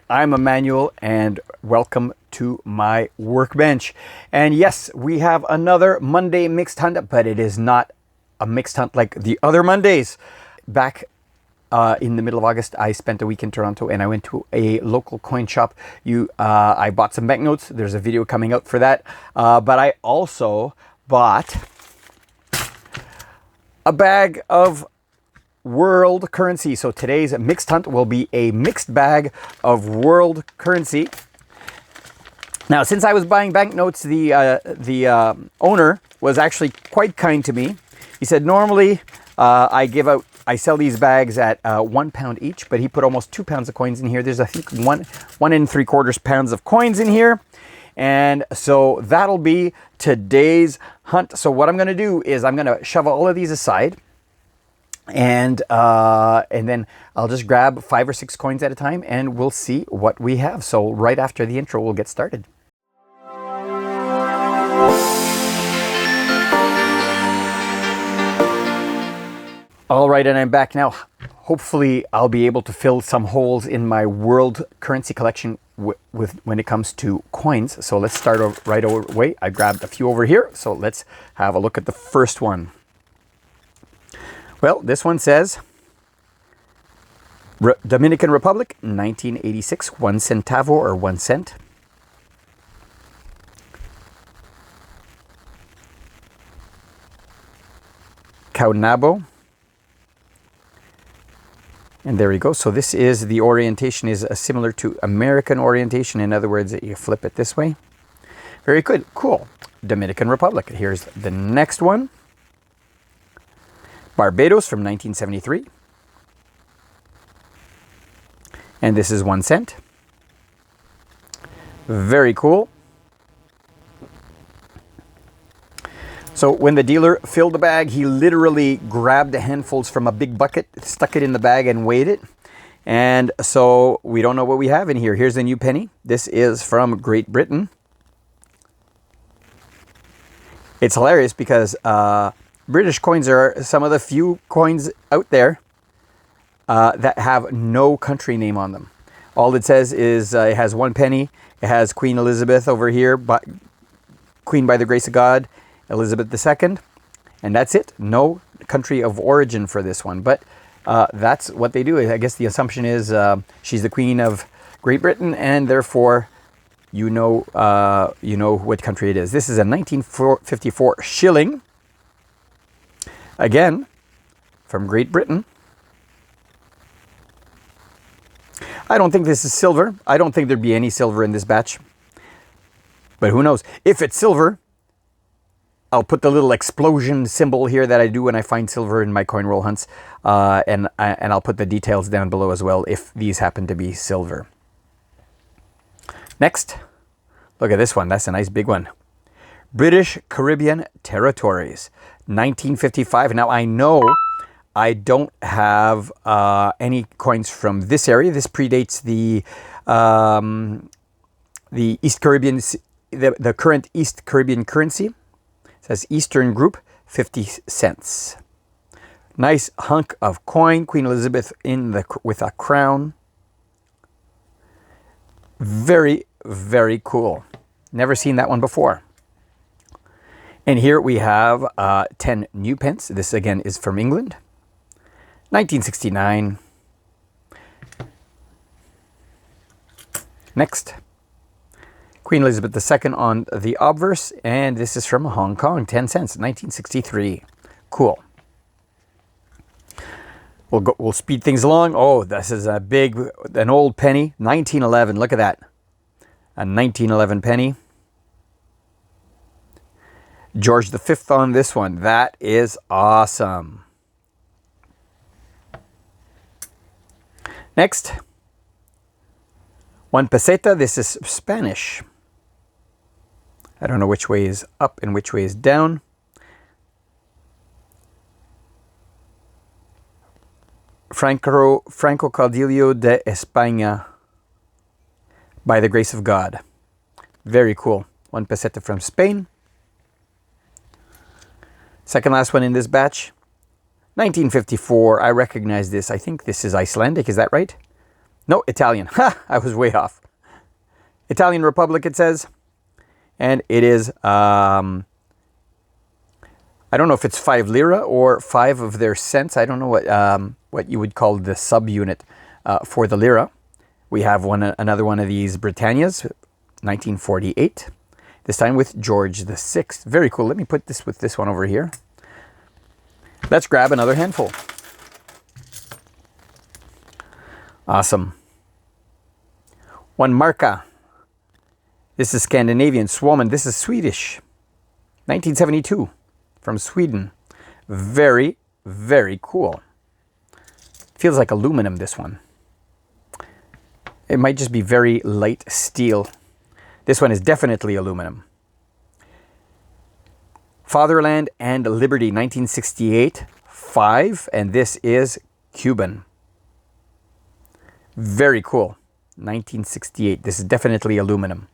I'm Emmanuel and welcome to my workbench. And yes, we have another Monday mixed hunt, but it is not a mixed hunt like the other Mondays. Back in the middle of August, I spent a week in Toronto and I went to a local coin shop. I bought some banknotes. There's a video coming out for that. But I also bought a bag of world currency. So today's mixed hunt will be a mixed bag of world currency. Now, since I was buying banknotes, the owner was actually quite kind to me. He said normally I sell these bags at £1 each, but he put almost 2 pounds of coins in here. There's I think one and 3/4 pounds of coins in here. And so that'll be today's hunt. So what I'm going to do is I'm going to shove all of these aside. And then I'll just grab 5 or 6 coins at a time and we'll see what we have. So right after the intro, we'll get started. All right, and I'm back now. Hopefully I'll be able to fill some holes in my world currency collection when it comes to coins. So let's start right away. I grabbed a few over here. So let's have a look at the first one. Well, this one says Dominican Republic, 1986, 1 centavo or 1 cent. Caunabo. And there we go. So this is, the orientation is similar to American orientation. In other words, you flip it this way. Very good. Cool. Dominican Republic. Here's the next one. Barbados from 1973. And this is 1 cent. Very cool. So when the dealer filled the bag, he literally grabbed the handfuls from a big bucket, stuck it in the bag and weighed it. And so we don't know what we have in here. Here's a new penny. This is from Great Britain. It's hilarious because British coins are some of the few coins out there that have no country name on them. All it says is it has 1 penny. It has Queen Elizabeth over here, but Queen by the grace of God, Elizabeth II. And that's it. No country of origin for this one. But that's what they do. I guess the assumption is she's the Queen of Great Britain, and therefore you know what country it is. This is a 1954 shilling. Again, from Great Britain. I don't think this is silver. I don't think there'd be any silver in this batch. But who knows? If it's silver, I'll put the little explosion symbol here that I do when I find silver in my coin roll hunts. And I'll put the details down below as well if these happen to be silver. Next, look at this one. That's a nice big one. British Caribbean Territories. 1955. Now I know I don't have any coins from this area. This predates the East Caribbean, the current East Caribbean currency. It says Eastern Group, 50 cents. Nice hunk of coin. Queen Elizabeth with a crown. Very, very cool. Never seen that one before. And here we have 10 new pence. This again is from England. 1969. Next. Queen Elizabeth II on the obverse. And this is from Hong Kong. 10 cents. 1963. Cool. We'll speed things along. Oh, this is an old penny. 1911. Look at that. A 1911 penny. George V on this one. That is awesome. Next. 1 peseta. This is Spanish. I don't know which way is up and which way is down. Franco Caudillo de España. By the grace of God. Very cool. 1 peseta from Spain. Second last one in this batch. 1954. I recognize this. I think this is Icelandic. Is that right? No, Italian. Ha! I was way off. Italian Republic, it says. And it is, I don't know if it's 5 lira or 5 of their cents. I don't know what you would call the subunit for the lira. We have another one of these Britannias, 1948. This time with George VI. Very cool. Let me put this with this one over here. Let's grab another handful. Awesome. One marca. This is Scandinavian. Swollen. This is Swedish. 1972 from Sweden. Very, very cool. Feels like aluminum, this one. It might just be very light steel. This one is definitely aluminum. Fatherland and Liberty, 1968. 5. And this is Cuban. Very cool. 1968. This is definitely aluminum.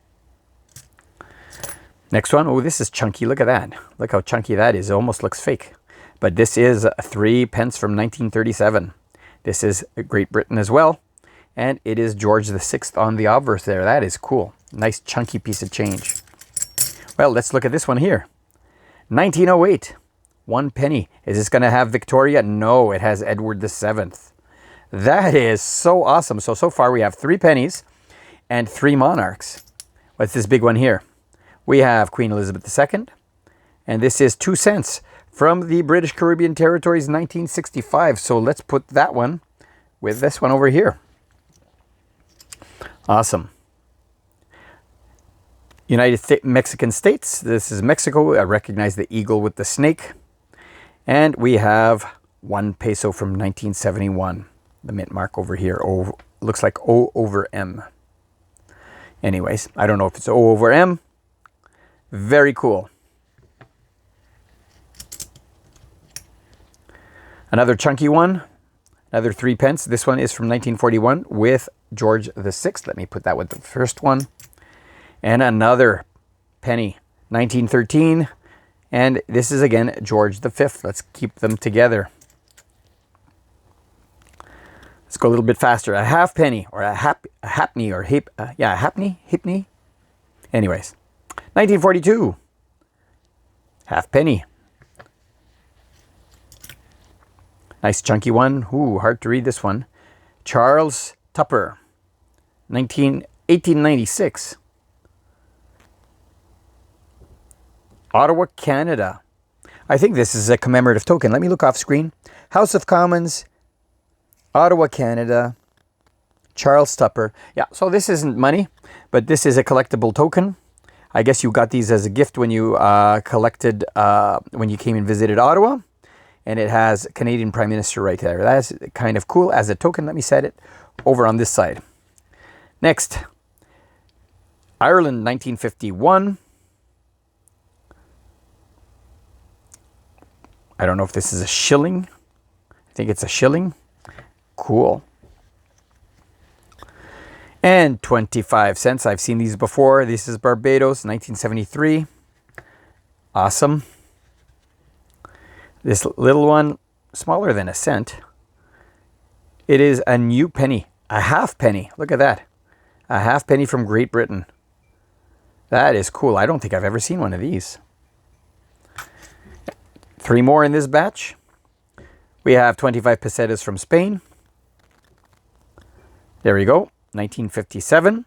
Next one. Oh, this is chunky. Look at that. Look how chunky that is. It almost looks fake. But this is 3 pence from 1937. This is Great Britain as well. And it is George VI on the obverse there. That is cool. Nice chunky piece of change. Well, let's look at this one here. 1908. 1 penny. Is this going to have Victoria? No, it has Edward VII. That is so awesome. So far we have 3 pennies and 3 monarchs. What's this big one here? We have Queen Elizabeth II. And this is 2 cents from the British Caribbean Territories, 1965. So let's put that one with this one over here. Awesome. Mexican States. This is Mexico. I recognize the eagle with the snake. And we have 1 peso from 1971. The mint mark over here. O, looks like O over M. Anyways, I don't know if it's O over M. Very cool. Another chunky one. Another 3 pence. This one is from 1941 with George VI. Let me put that with the first one. And another penny. 1913. And this is again George V. Let's keep them together. Let's go a little bit faster. A half penny or a halfpenny or a halfpenny. Anyways, 1942. Half penny. Nice chunky one. Ooh, hard to read this one. Charles Tupper. 1896. Ottawa, Canada. I think this is a commemorative token. Let me look off screen. House of Commons. Ottawa, Canada, Charles Tupper. Yeah, so this isn't money, but this is a collectible token. I guess you got these as a gift when you collected, when you came and visited Ottawa. And it has Canadian Prime Minister right there. That's kind of cool as a token. Let me set it over on this side. Next, Ireland, 1951. I don't know if this is a shilling. I think it's a shilling. Cool. And 25 cents. I've seen these before. This is Barbados, 1973. Awesome. This little one, smaller than a cent. It is a new penny. A half penny. Look at that. A half penny from Great Britain. That is cool. I don't think I've ever seen one of these. 3 more in this batch. We have 25 pesetas from Spain. There we go, 1957.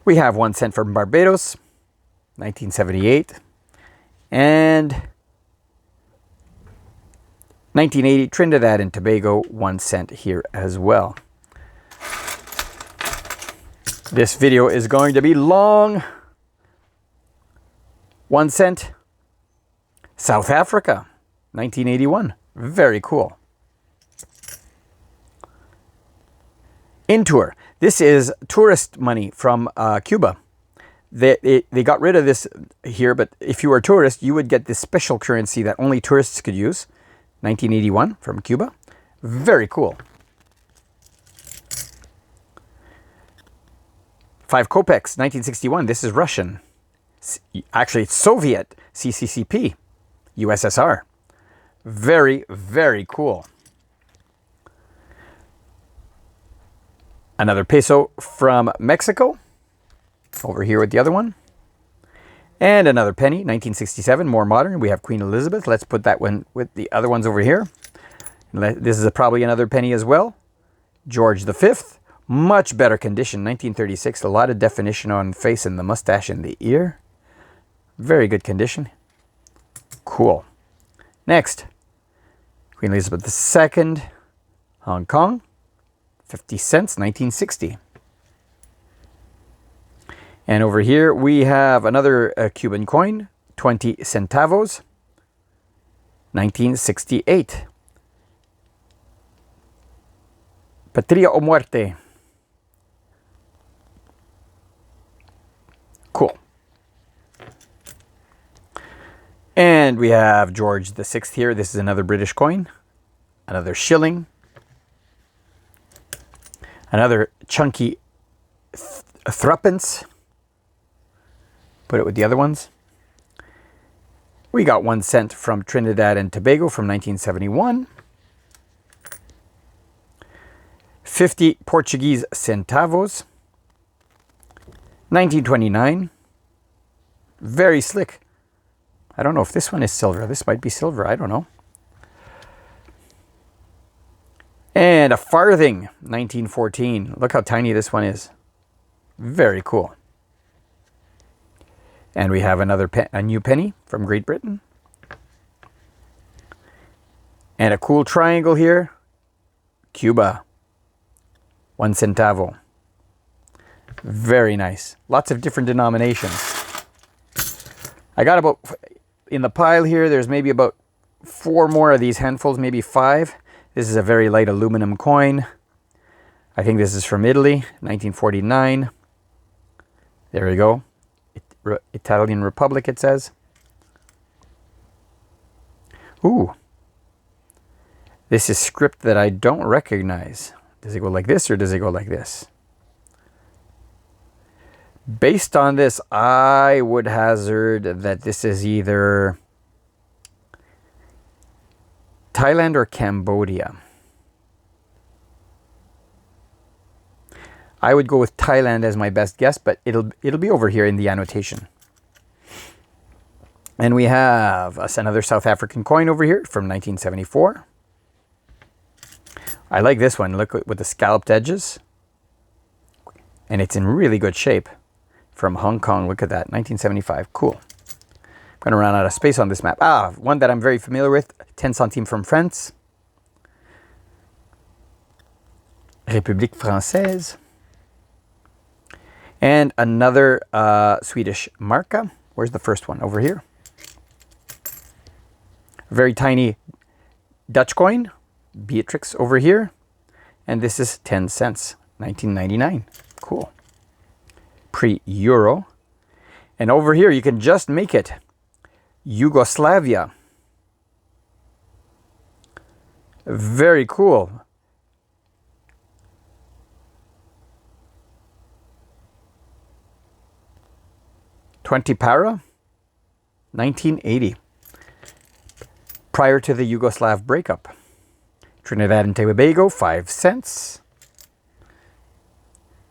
We have 1 cent from Barbados, 1978. And 1980, Trinidad and Tobago, 1 cent here as well. This video is going to be long. 1 cent. South Africa, 1981. Very cool. Intour. This is tourist money from Cuba. They got rid of this here, but if you were a tourist, you would get this special currency that only tourists could use. 1981 from Cuba. Very cool. 5 kopecks, 1961. This is Russian. Actually, it's Soviet. CCCP. USSR. Very, very cool. Another peso from Mexico, over here with the other one. And another penny, 1967, more modern. We have Queen Elizabeth. Let's put that one with the other ones over here. This is probably another penny as well. George V, much better condition, 1936. A lot of definition on face and the mustache and the ear. Very good condition. Cool. Next, Queen Elizabeth II, Hong Kong, 50 cents, 1960. And over here we have another Cuban coin, 20 centavos, 1968. Patria o muerte. Cool. And we have George VI here. This is another British coin, another shilling, another chunky threepence. Put it with the other ones. We got 1 cent from Trinidad and Tobago from 1971. 50 Portuguese centavos. 1929. Very slick. I don't know if this one is silver. This might be silver. I don't know. And a farthing, 1914. Look how tiny this one is. Very cool. And we have a new penny from Great Britain. And a cool triangle here. Cuba. 1 centavo. Very nice. Lots of different denominations. I got about, in the pile here, there's maybe about 4 more of these handfuls, maybe 5. This is a very light aluminum coin. I think this is from Italy, 1949. There we go. Italian Republic, it says. Ooh. This is script that I don't recognize. Does it go like this or does it go like this? Based on this, I would hazard that this is either Thailand or Cambodia. I would go with Thailand as my best guess, but it'll be over here in the annotation. And we have another South African coin over here from 1974. I like this one. Look with the scalloped edges. And it's in really good shape. From Hong Kong, look at that, 1975. Cool. I'm going to run out of space on this map. One that I'm very familiar with, 10 centimes from France. République Française. And another Swedish marka. Where's the first one? Over here. Very tiny Dutch coin. Beatrix over here. And this is 10 cents. 1999. Cool. Pre-Euro. And over here you can just make it. Yugoslavia. Very cool. $20 para, 1980. Prior to the Yugoslav breakup. Trinidad and Tobago, 5 cents.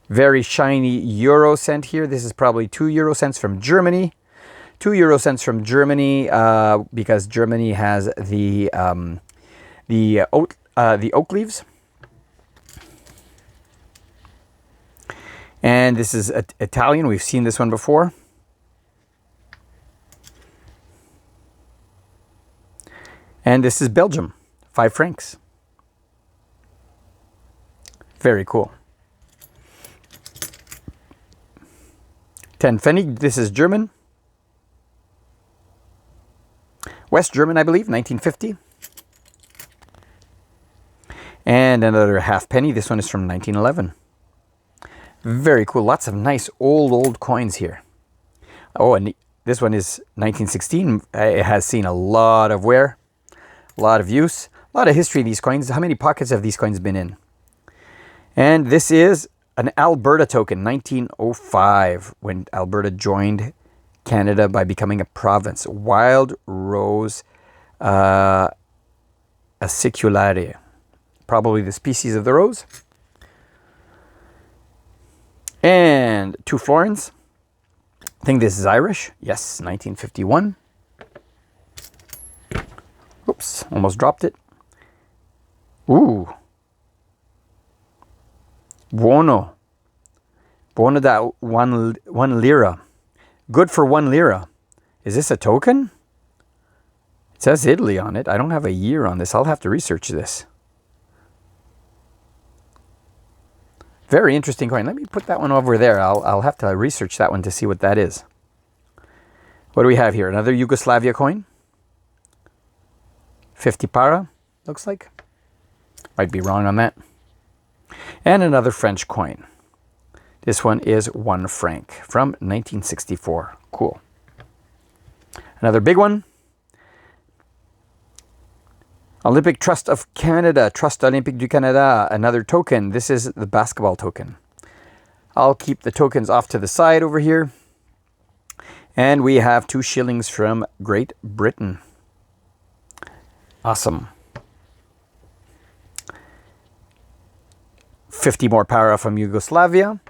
Very shiny euro cent here. This is probably 2 euro cents from Germany. 2 euro cents from Germany because Germany has the oak leaves. And this is Italian. We've seen this one before. And this is Belgium, 5 francs. Very cool. 10 Pfennig, this is German. West German, I believe, 1950. And another half penny. This one is from 1911. Very cool. Lots of nice old coins here. Oh, and this one is 1916. It has seen a lot of wear, a lot of use, a lot of history of these coins. How many pockets have these coins been in? And this is an Alberta token, 1905, when Alberta joined Canada by becoming a province. Wild Rose acicularia, probably the species of the rose. And 2 florins. I think this is Irish. Yes, 1951. Oops, almost dropped it. Ooh. Buono. Buono da one lira. Good for 1 lira. Is this a token? It says Italy on it. I don't have a year on this. I'll have to research this. Very interesting coin. Let me put that one over there. I'll have to research that one to see what that is. What do we have here? Another Yugoslavia coin. 50 para, looks like. Might be wrong on that. And another French coin. This one is 1 franc from 1964. Cool. Another big one. Olympic Trust of Canada, Trust Olympique du Canada, another token. This is the basketball token. I'll keep the tokens off to the side over here. And we have 2 shillings from Great Britain. Awesome. 50 more para from Yugoslavia.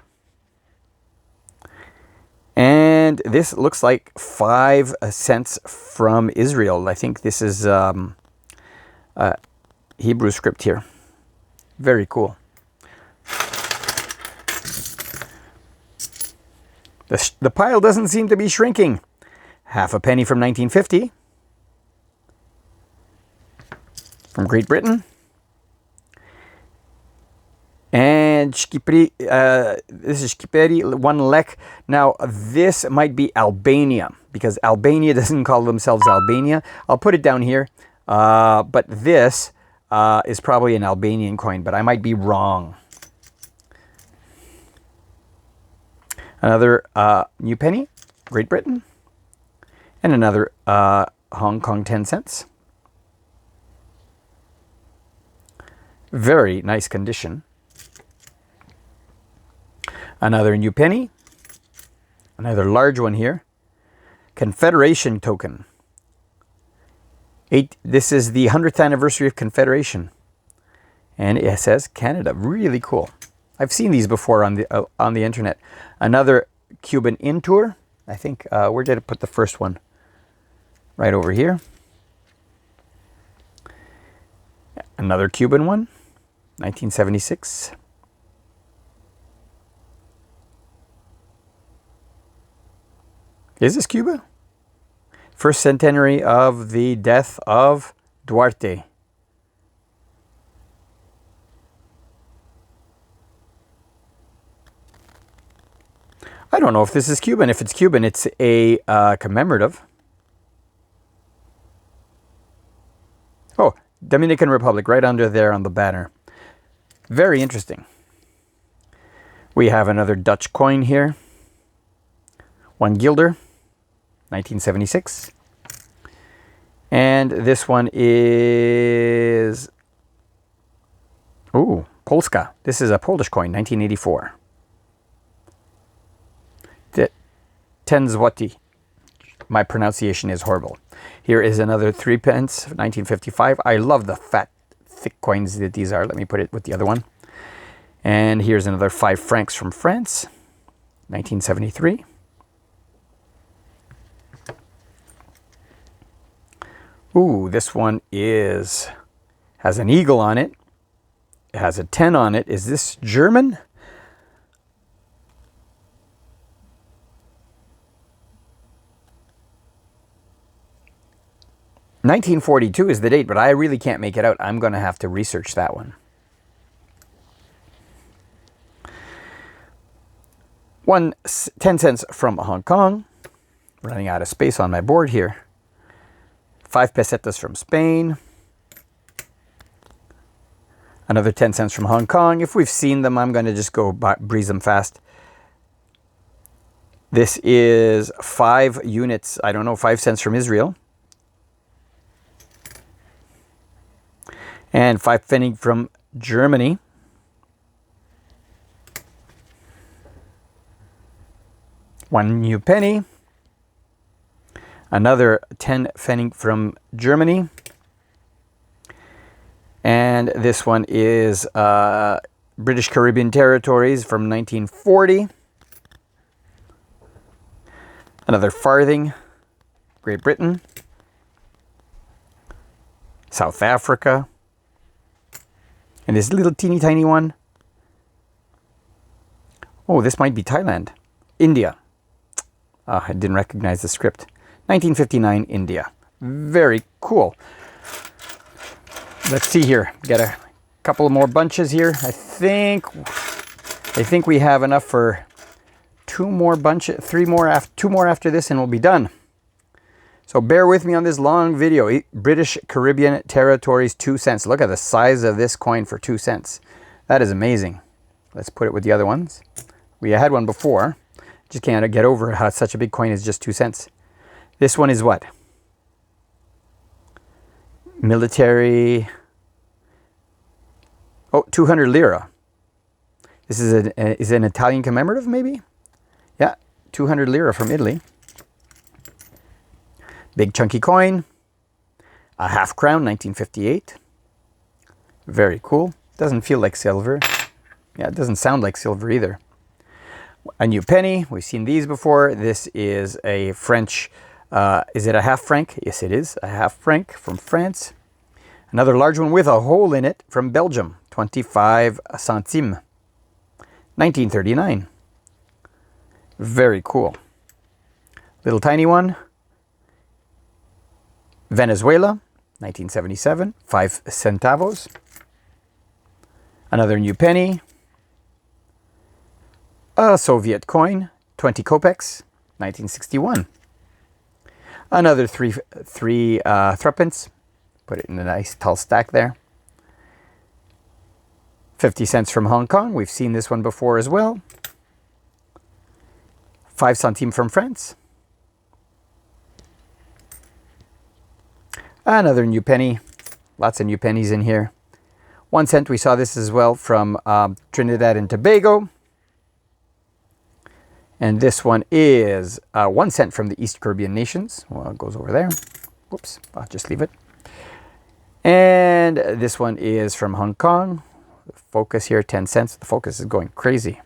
And this looks like 5 cents from Israel. I think this is Hebrew script here. Very cool. The pile doesn't seem to be shrinking. Half a penny from 1950. From Great Britain. And this is Shkiperi, 1 lek. Now, this might be Albania, because Albania doesn't call themselves Albania. I'll put it down here. But this is probably an Albanian coin, but I might be wrong. Another new penny, Great Britain. And another Hong Kong 10 cents. Very nice condition. Another new penny. Another large one here. Confederation token. This is the 100th anniversary of Confederation. And it says Canada. Really cool. I've seen these before on the internet. Another Cuban in tour. I think, where did I put the first one? Right over here. Another Cuban one. 1976. Is this Cuba? First centenary of the death of Duarte. I don't know if this is Cuban. If it's Cuban, it's a commemorative. Oh, Dominican Republic, right under there on the banner. Very interesting. We have another Dutch coin here. 1 guilder. 1976. And this one is, ooh, Polska. This is a Polish coin, 1984. 10 zloty. My pronunciation is horrible. Here is another 3 pence, 1955. I love the fat, thick coins that these are. Let me put it with the other one. And here's another 5 francs from France, 1973. Ooh, this one has an eagle on it. It has a 10 on it. Is this German? (1942) is the date, but I really can't make it out. I'm going to have to research that one. 10 cents from Hong Kong. Running out of space on my board here. 5 pesetas from Spain. Another 10 cents from Hong Kong. If we've seen them, I'm going to just go breeze them fast. This is 5 units, I don't know, 5 cents from Israel. And 5 pfennig from Germany. One new penny. Another 10 pfennig from Germany. And this one is British Caribbean Territories from 1940. Another farthing, Great Britain. South Africa. And this little teeny tiny one. Oh, this might be Thailand. India. I didn't recognize the script. 1959, India. Very cool. Let's see here. Got a couple more bunches here. I think we have enough for two more after this, and we'll be done. So bear with me on this long video. British Caribbean Territories, 2 cents. Look at the size of this coin for 2 cents. That is amazing. Let's put it with the other ones. We had one before. Just can't get over how such a big coin is just 2 cents. This one is what? Military. Oh, 200 lira. This is an Italian commemorative, maybe? Yeah, 200 lira from Italy. Big chunky coin. A half crown, 1958. Very cool. Doesn't feel like silver. Yeah, it doesn't sound like silver either. A new penny. We've seen these before. This is a French, is it a half franc? Yes, it is. A half franc from France. Another large one with a hole in it from Belgium. 25 centimes. 1939. Very cool. Little tiny one. Venezuela, 1977, 5 centavos. Another new penny. A Soviet coin, 20 kopecks, 1961. Another three threepence. Put it in a nice tall stack there. 50 cents from Hong Kong. We've seen this one before as well. 5 centimes from France. Another new penny. Lots of new pennies in here. 1 cent. We saw this as well from Trinidad and Tobago. And this one is 1 cent from the East Caribbean nations. Well, it goes over there. Whoops. I'll just leave it. And this one is from Hong Kong. Focus here, 10 cents. The focus is going crazy.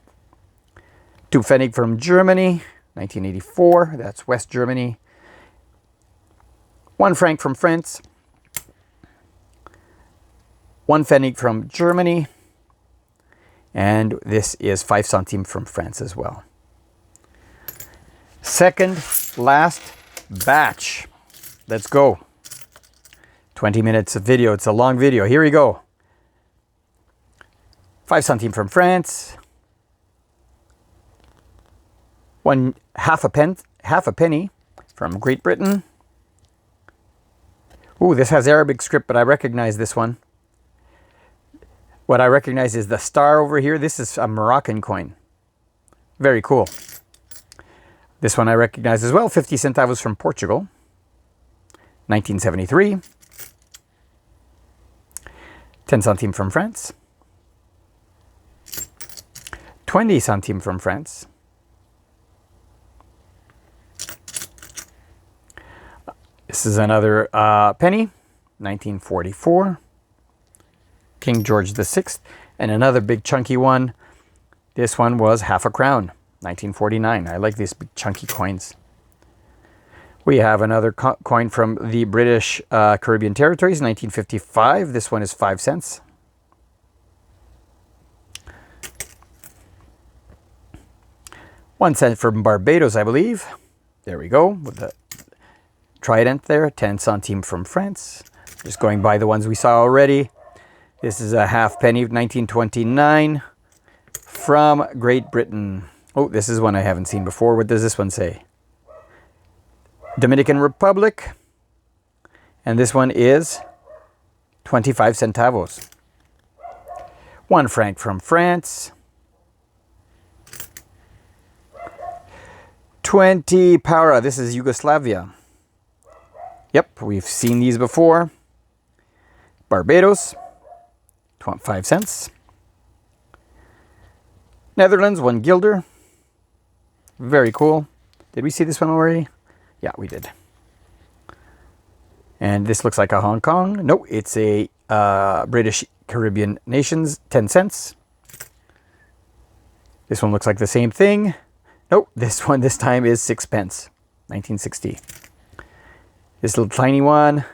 2 Pfennig from Germany, 1984. That's West Germany. 1 franc from France. 1 Pfennig from Germany. And this is 5 centimes from France as well. Second last batch. Let's go. 20 minutes of video. It's a long video. Here we go. 5 centimes from France. Half a penny from Great Britain. Ooh, this has Arabic script, but I recognize this one. What I recognize is the star over here. This is a Moroccan coin. Very cool. This one I recognize as well. 50 centavos from Portugal. 1973. 10 centimes from France. 20 centimes from France. This is another penny, 1944. King George VI. And another big chunky one. This one was half a crown, 1949. I like these big chunky coins. We have another coin from the British Caribbean Territories, 1955. This one is 5 cents. $1 from Barbados, I believe. There we go, with the trident there. 10 centimes from France. Just going by the ones we saw already. This is a half penny, 1929, from Great Britain. Oh, this is one I haven't seen before. What does this one say? Dominican Republic. And this one is 25 centavos. 1 franc from France. 20 para. This is Yugoslavia. Yep, we've seen these before. Barbados. 5 cents. Netherlands, 1 guilder. Very cool. Did we see this one already? Yeah, we did. And this looks like a Hong Kong. No, it's a British Caribbean nations, 10 cents. This one looks like the same thing. Nope, this one this time is 6 pence. 1960. This little tiny one.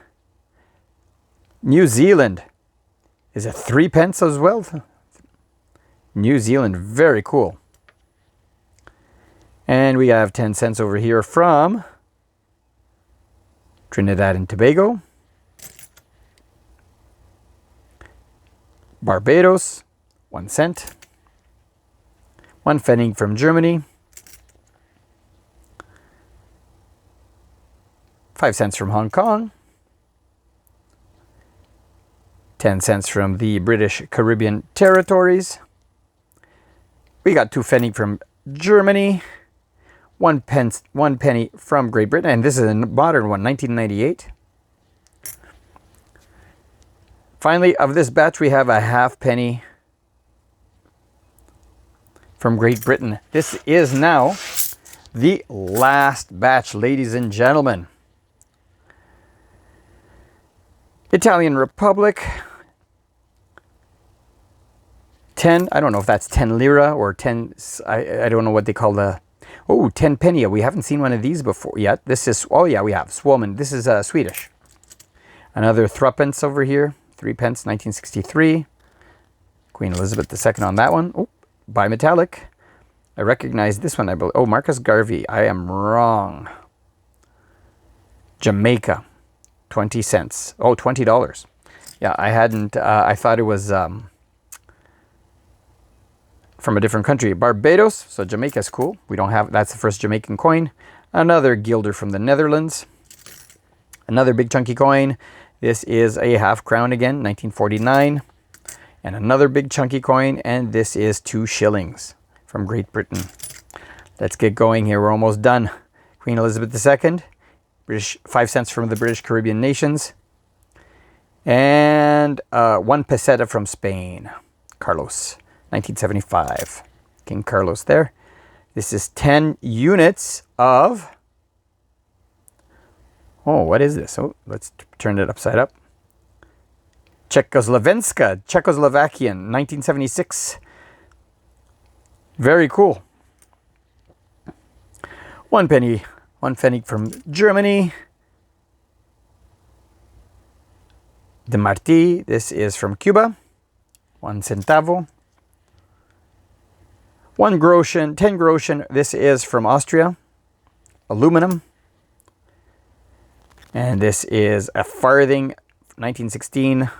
New Zealand is a 3 pence as well. New Zealand, very cool. And we have 10 cents over here from Trinidad and Tobago. Barbados, 1 cent. 1 pfennig from Germany. 5 cents from Hong Kong. 10 cents from the British Caribbean territories. We got 2 pfennig from Germany. 1 penny from Great Britain. And this is a modern one, 1998. Finally, of this batch, we have a halfpenny from Great Britain. This is now the last batch, ladies and gentlemen. Italian Republic. 10, I don't know if that's 10 lira or 10, I don't know what they call the, oh, 10 penny. We haven't seen one of these before yet. This is, oh yeah, we have, Swollen. This is Swedish. Another threepence over here, 3 pence, 1963. Queen Elizabeth II on that one. Oh, bimetallic. I recognize this one, I believe. Oh, Marcus Garvey, I am wrong. Jamaica, 20 cents. Oh, $20. Yeah, I hadn't, I thought it was, from a different country. Barbados, so Jamaica's cool. We don't have, that's the first Jamaican coin. Another guilder from the Netherlands. Another big chunky coin. This is a half crown again, 1949. And another big chunky coin, and this is 2 shillings from Great Britain. Let's get going here, we're almost done. Queen Elizabeth II, British 5 cents from the British Caribbean nations. And 1 peseta from Spain, Carlos. 1975, King Carlos there. This is 10 units of, oh, what is this? Oh, let's turn it upside up. Czechoslovenska, Czechoslovakian, 1976. Very cool. 1 penny, 1 pfennig from Germany. De Marti, this is from Cuba. 1 centavo. 1 groschen, 10 groschen, this is from Austria, aluminum. And this is a farthing, 1916,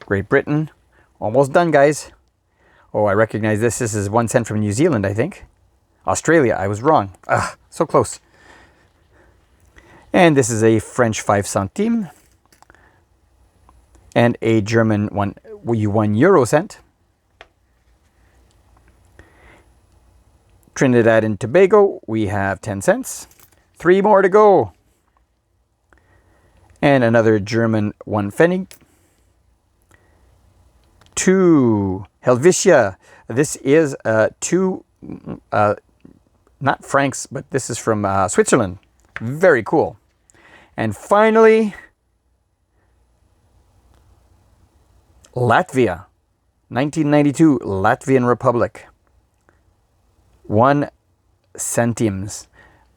Great Britain. Almost done, guys. Oh, I recognize this. This is 1 cent from New Zealand, I think. Australia, I was wrong. Ah, so close. And this is a French 5 centime. And a German 1 euro cent. Trinidad and Tobago, we have 10 cents. 3 more to go. And another German 1 pfennig. 2 Helvetia. This is 2, not francs, but this is from Switzerland. Very cool. And finally, Latvia. 1992, Latvian Republic. 1 centimes.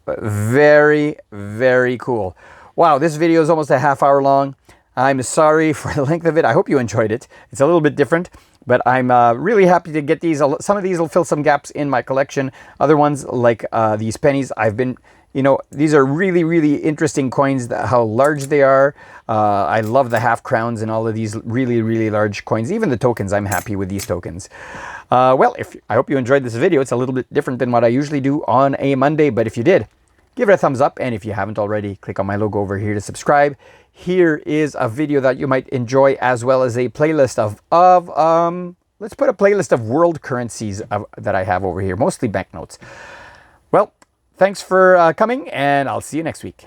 Very, very cool. Wow, this video is almost a half hour long. I'm sorry for the length of it. I hope you enjoyed it. It's a little bit different, but I'm really happy to get these. Some of these will fill some gaps in my collection. Other ones, like these pennies, I've been, you know, these are really, really interesting coins, how large they are. I love the half crowns and all of these really, really large coins. Even the tokens, I'm happy with these tokens. Well, I hope you enjoyed this video. It's a little bit different than what I usually do on a Monday, but if you did, give it a thumbs up. And if you haven't already, click on my logo over here to subscribe. Here is a video that you might enjoy, as well as a playlist of let's put a playlist of world currencies that I have over here, mostly banknotes. Well, thanks for coming, and I'll see you next week.